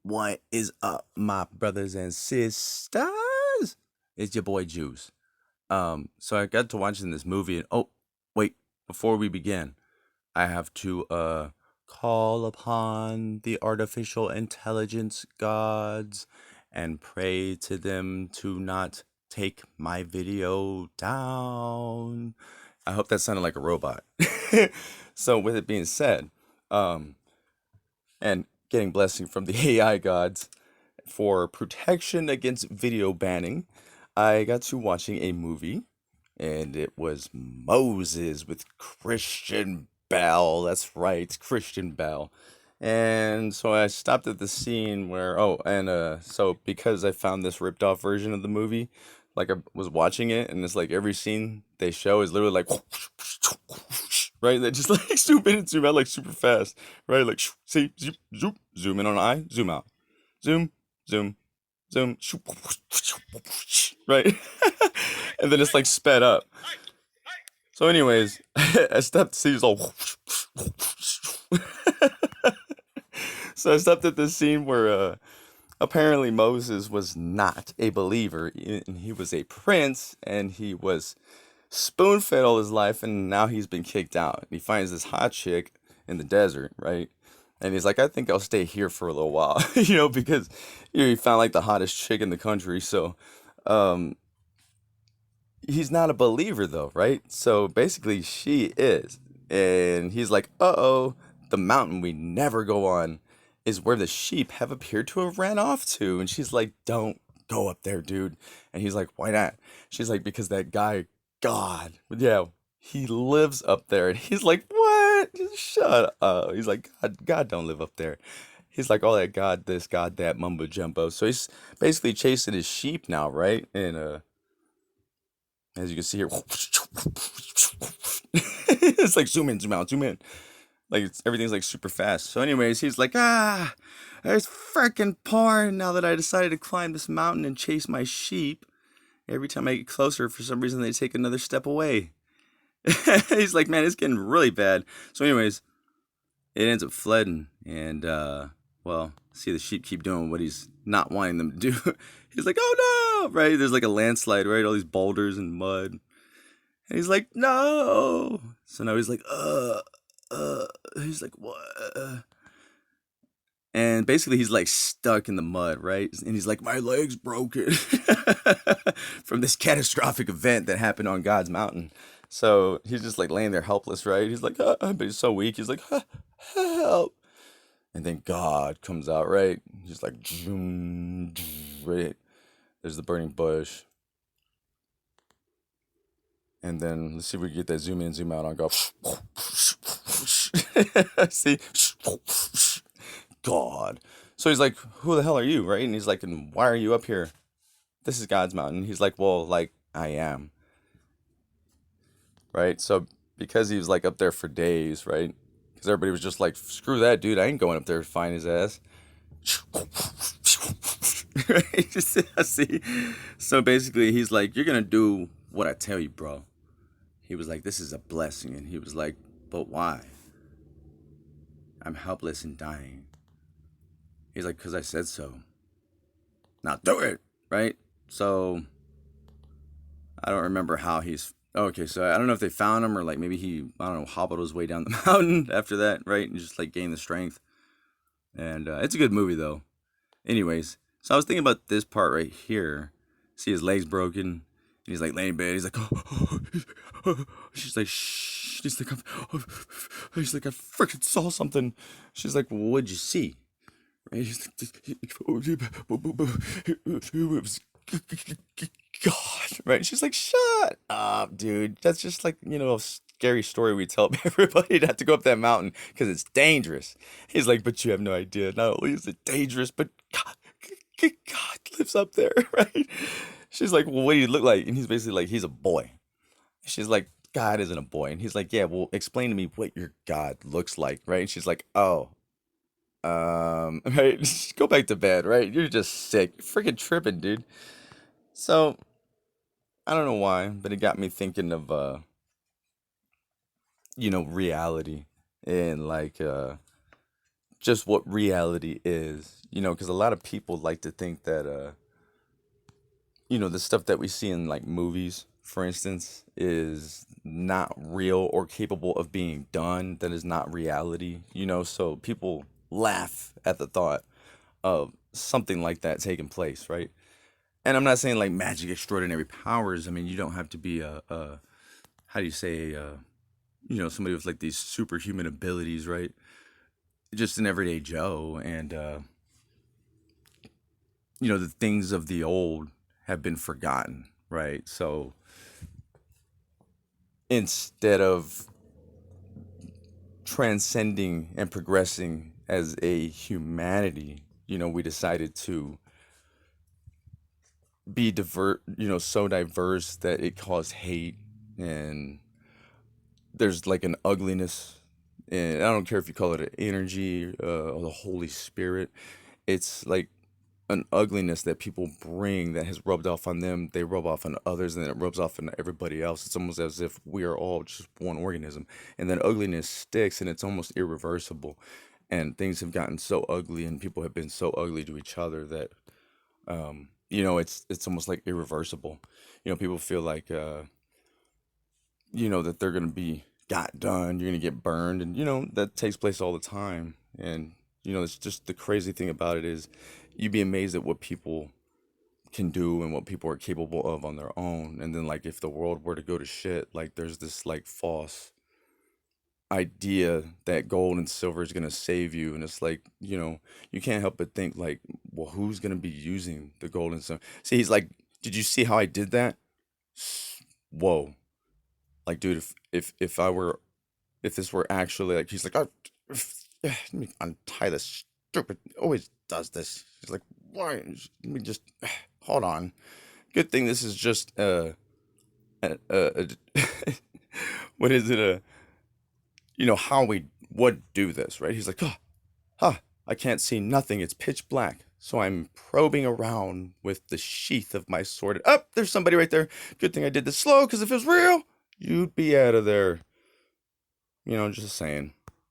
What is up, my brothers and sisters? It's your boy Juice. So I got to watching this movie, and wait, before we begin, I have to call upon the artificial intelligence gods and pray to them to not take my video down. I hope that sounded like a robot. So with it being said, um, and getting blessing from the AI gods for protection against video banning, I got to watching a movie, and it was Moses with Christian Bale. That's right, Christian Bale. And so I stopped at the scene where, so because I found this ripped off version of the movie, like I was watching it, and it's like every scene they show is literally like, right? They just like zoom in and zoom out like super fast, right? Like, see, zoom in on an eye, zoom out, zoom, zoom, zoom, right? And then it's like sped up. So, anyways, I stepped. See, it's all. So I stopped at the scene where apparently Moses was not a believer, and he was a prince, and he was spoon fed all his life, and now he's been kicked out. And he finds this hot chick in the desert, right? And he's like, I think I'll stay here for a little while, because he found like the hottest chick in the country. So, um, he's not a believer though, right? So basically, she is, and he's like, uh-oh, the mountain we never go on is where the sheep have appeared to have ran off to. And she's like, don't go up there, dude. And he's like, why not? She's like, because that guy, God, yeah, he lives up there. And he's like, what? Just shut up. He's like, God don't live up there. He's like, all that God this, God that, mumbo jumbo. So he's basically chasing his sheep now, right? And as you can see here, it's like zoom in, zoom out, zoom in. Like everything's like super fast. So, anyways, he's like, it's freaking porn now that I decided to climb this mountain and chase my sheep. Every time I get closer, for some reason, they take another step away. He's like, man, it's getting really bad. So, anyways, it ends up flooding, and see the sheep keep doing what he's not wanting them to do. He's like, oh no, right? There's like a landslide, right? All these boulders and mud, and he's like, no. So now he's like, he's like, what? And basically, he's like stuck in the mud, right? And he's like, my leg's broken from this catastrophic event that happened on God's mountain. So he's just like laying there helpless, right? He's like, but he's so weak. He's like, help. And then God comes out, right? He's like, right? There's the burning bush. And then let's see if we can get that zoom in, zoom out on go. See? God. So he's like, who the hell are you, right? And he's like, and why are you up here? This is God's mountain. He's like, well, like, I am. Right? So because he was like up there for days, right? Because everybody was just like, screw that dude, I ain't going up there to find his ass. Right? See? So basically, he's like, you're gonna do what I tell you, bro. He was like, this is a blessing. And he was like, but why? I'm helpless and dying. He's like, because I said so. Now do it, right? So I don't remember how he's. Okay, so I don't know if they found him or like maybe he, I don't know, hobbled his way down the mountain after that, right? And just like gained the strength. And it's a good movie though. Anyways, so I was thinking about this part right here. See his legs broken. And he's like laying in bed. He's like, she's like, shh. He's like, he's like, I freaking saw something. She's like, well, what'd you see? Right? He's like, it was God. Right? She's like, shut up, dude. That's just like, a scary story we tell everybody not to go up that mountain because it's dangerous. He's like, but you have no idea. Not only is it dangerous, but God lives up there, right? She's like, well, what do you look like? And he's basically like, he's a boy. She's like, God isn't a boy. And he's like, yeah, well, explain to me what your God looks like, right? And she's like, oh, right, just go back to bed, right? You're just sick. You're freaking tripping, dude. So, I don't know why, but it got me thinking of, reality and like, just what reality is, because a lot of people like to think that, the stuff that we see in like movies, for instance, is not real or capable of being done, that is not reality, so people laugh at the thought of something like that taking place, right? And I'm not saying like magic extraordinary powers. I mean, you don't have to be a how do you say, somebody with like these superhuman abilities, right? Just an everyday Joe. And, the things of the old have been forgotten, right? So instead of transcending and progressing as a humanity, we decided to be so diverse that it caused hate, and there's like an ugliness, and I don't care if you call it an energy, or the Holy Spirit. It's like an ugliness that people bring that has rubbed off on them. They rub off on others, and then it rubs off on everybody else. It's almost as if we are all just one organism, and then ugliness sticks, and it's almost irreversible. And things have gotten so ugly, and people have been so ugly to each other that, it's almost like irreversible. People feel like, that they're gonna be got done. You're gonna get burned, and that takes place all the time. And it's just the crazy thing about it is, you'd be amazed at what people can do and what people are capable of on their own. And then like if the world were to go to shit, like there's this like false idea that gold and silver is gonna save you, and it's like, you can't help but think like, well, who's gonna be using the gold and silver? See, he's like, did you see how I did that? Whoa. Like, dude, if this were actually like, he's like, oh, let me untie this stupid, always does this. He's like, why? Let me just hold on. Good thing this is just what is it? How we would do this, right? He's like, oh, huh, I can't see nothing. It's pitch black. So I'm probing around with the sheath of my sword. Up, there's somebody right there. Good thing I did this slow, because if it was real, you'd be out of there. Just saying.